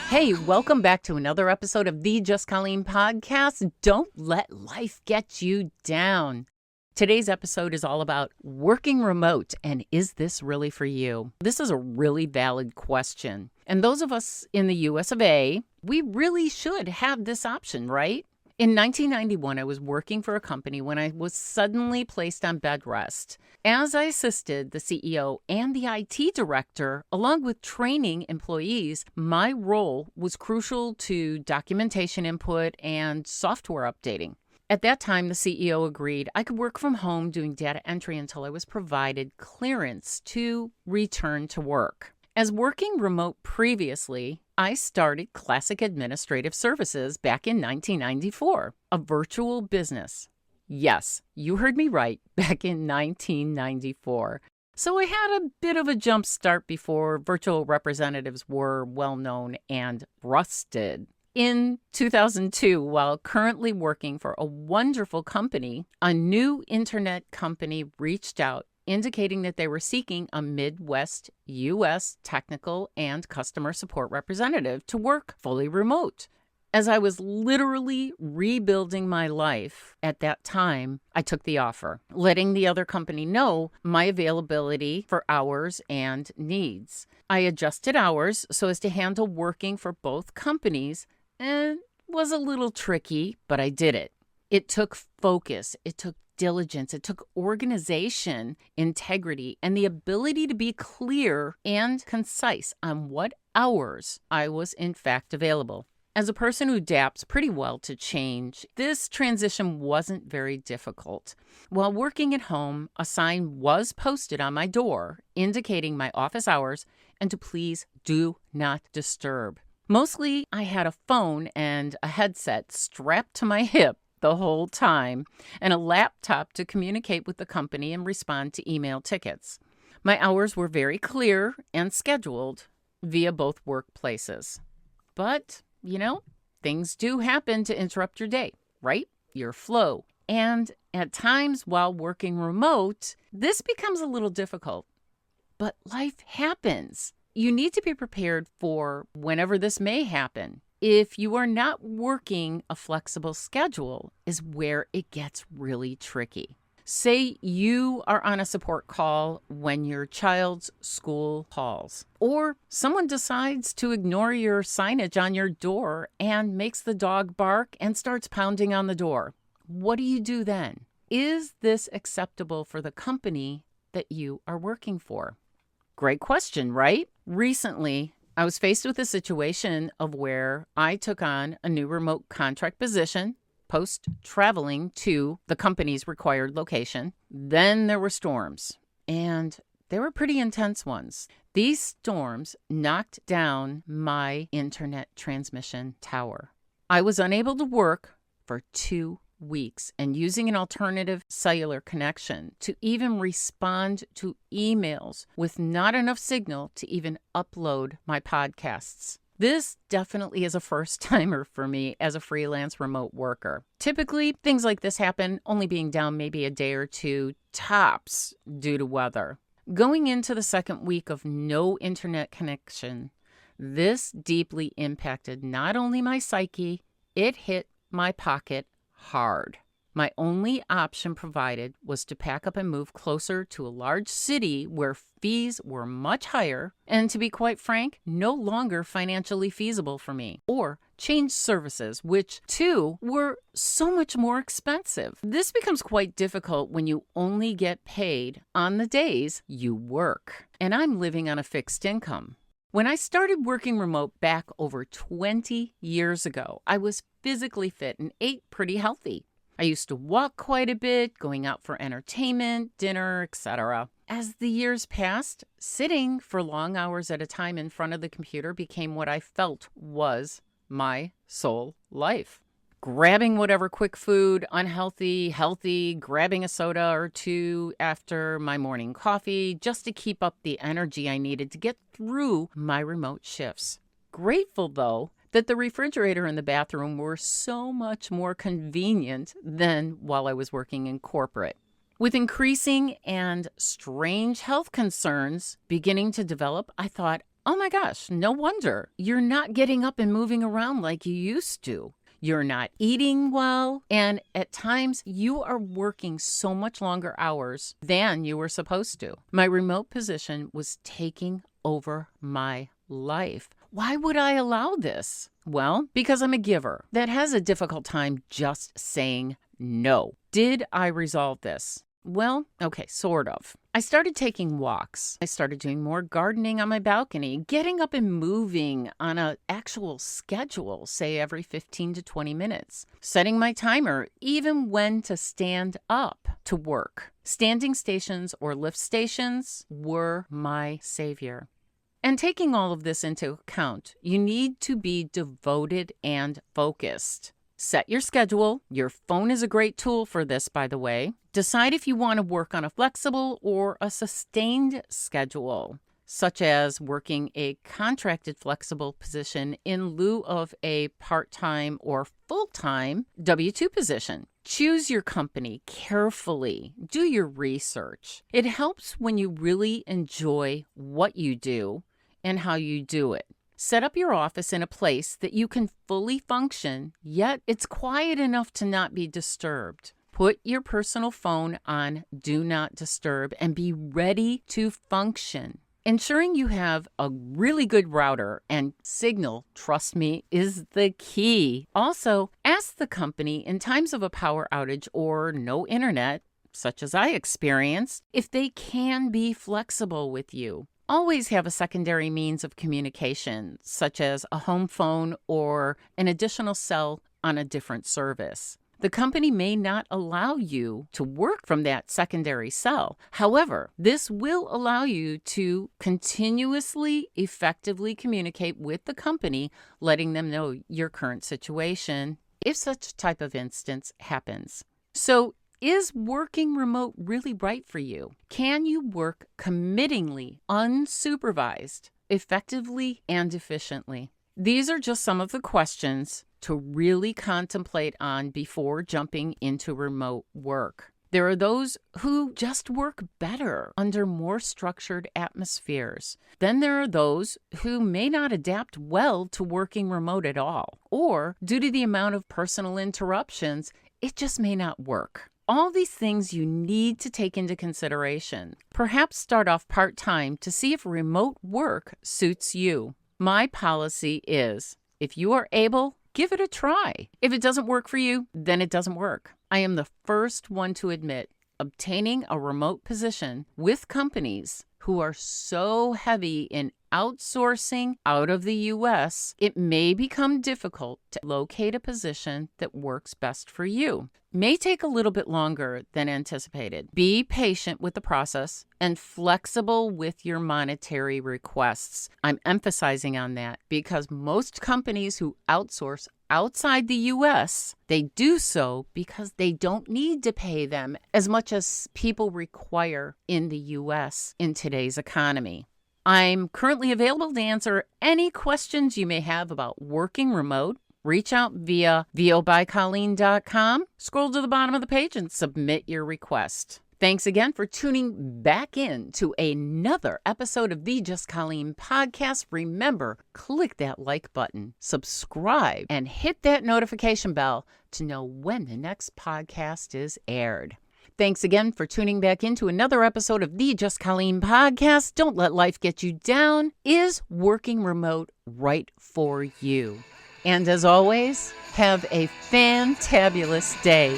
Hey, welcome back to another episode of the Just Colleen Podcast. Don't let life get you down. Today's episode is all about working remote, and is this really for you? This is a really valid question. And those of us in the US of A, we really should have this option, right? In 1991, I was working for a company when I was suddenly placed on bed rest. As I assisted the CEO and the IT director, along with training employees, my role was crucial to documentation input and software updating. At that time, the CEO agreed I could work from home doing data entry until I was provided clearance to return to work. As working remote previously, I started Classic Administrative Services back in 1994, a virtual business. Yes, you heard me right, back in 1994. So I had a bit of a jump start before virtual representatives were well known and rusted. In 2002, while currently working for a wonderful company, a new internet company reached out indicating that they were seeking a Midwest U.S. technical and customer support representative to work fully remote. As I was literally rebuilding my life at that time, I took the offer, letting the other company know my availability for hours and needs. I adjusted hours so as to handle working for both companies, and was a little tricky, but I did it. It took focus, it took diligence, it took organization, integrity, and the ability to be clear and concise on what hours I was in fact available. As a person who adapts pretty well to change, this transition wasn't very difficult. While working at home, a sign was posted on my door indicating my office hours and to please do not disturb. Mostly, I had a phone and a headset strapped to my hip the whole time, and a laptop to communicate with the company and respond to email tickets. My hours were very clear and scheduled via both workplaces. But, things do happen to interrupt your day, right? Your flow. And at times while working remote, this becomes a little difficult. But life happens. You need to be prepared for whenever this may happen. If you are not working a flexible schedule is where it gets really tricky. Say you are on a support call when your child's school calls, or someone decides to ignore your signage on your door and makes the dog bark and starts pounding on the door. What do you do then? Is this acceptable for the company that you are working for? Great question, right? Recently, I was faced with a situation of where I took on a new remote contract position, post-traveling to the company's required location. Then there were storms, and they were pretty intense ones. These storms knocked down my internet transmission tower. I was unable to work for 2 weeks and using an alternative cellular connection to even respond to emails with not enough signal to even upload my podcasts. This definitely is a first-timer for me as a freelance remote worker. Typically, things like this happen only being down maybe a day or two tops due to weather. Going into the second week of no internet connection, this deeply impacted not only my psyche, it hit my pocket hard. My only option provided was to pack up and move closer to a large city where fees were much higher and, to be quite frank, no longer financially feasible for me, or change services, which too were so much more expensive. This becomes quite difficult when you only get paid on the days you work, and I'm living on a fixed income. When I started working remote back over 20 years ago, I was physically fit and ate pretty healthy. I used to walk quite a bit, going out for entertainment, dinner, etc. As the years passed, sitting for long hours at a time in front of the computer became what I felt was my sole life. Grabbing whatever quick food, unhealthy, healthy, grabbing a soda or two after my morning coffee just to keep up the energy I needed to get through my remote shifts. Grateful, though, that the refrigerator and the bathroom were so much more convenient than while I was working in corporate. With increasing and strange health concerns beginning to develop, I thought Oh my gosh, no wonder. You're not getting up and moving around like you used to. You're not eating well, and at times you are working so much longer hours than you were supposed to. My remote position was taking over my life. Why would I allow this? Well, because I'm a giver that has a difficult time just saying no. Did I resolve this? Well, okay, sort of. I started taking walks. I started doing more gardening on my balcony, getting up and moving on an actual schedule, say every 15 to 20 minutes, setting my timer, even when to stand up to work. Standing stations or lift stations were my savior. And taking all of this into account, you need to be devoted and focused. Set your schedule. Your phone is a great tool for this, by the way. Decide if you want to work on a flexible or a sustained schedule, such as working a contracted flexible position in lieu of a part-time or full-time W-2 position. Choose your company carefully. Do your research. It helps when you really enjoy what you do and how you do it. Set up your office in a place that you can fully function, yet it's quiet enough to not be disturbed. Put your personal phone on Do Not Disturb and be ready to function. Ensuring you have a really good router and signal, trust me, is the key. Also, ask the company in times of a power outage or no internet, such as I experienced, if they can be flexible with you. Always have a secondary means of communication, such as a home phone or an additional cell on a different service. The company may not allow you to work from that secondary cell. However, this will allow you to continuously, effectively communicate with the company, letting them know your current situation if such type of instance happens. So, is working remote really right for you? Can you work committingly, unsupervised, effectively, and efficiently? These are just some of the questions to really contemplate on before jumping into remote work. There are those who just work better under more structured atmospheres. Then there are those who may not adapt well to working remote at all, or due to the amount of personal interruptions, it just may not work. All these things you need to take into consideration. Perhaps start off part-time to see if remote work suits you. My policy is, if you are able, give it a try. If it doesn't work for you, then it doesn't work. I am the first one to admit obtaining a remote position with companies who are so heavy in outsourcing out of the U.S., it may become difficult to locate a position that works best for you. May take a little bit longer than anticipated. Be patient with the process and flexible with your monetary requests. I'm emphasizing on that because most companies who outsource outside the U.S., they do so because they don't need to pay them as much as people require in the U.S. in today's economy. I'm currently available to answer any questions you may have about working remote. Reach out via VObyColleen.com. Scroll to the bottom of the page and submit your request. Thanks again for tuning back in to another episode of the Just Colleen Podcast. Remember, click that like button, subscribe, and hit that notification bell to know when the next podcast is aired. Thanks again for tuning back into another episode of the Just Colleen Podcast. Don't let life get you down. Is working remote right for you? And as always, have a fantabulous day.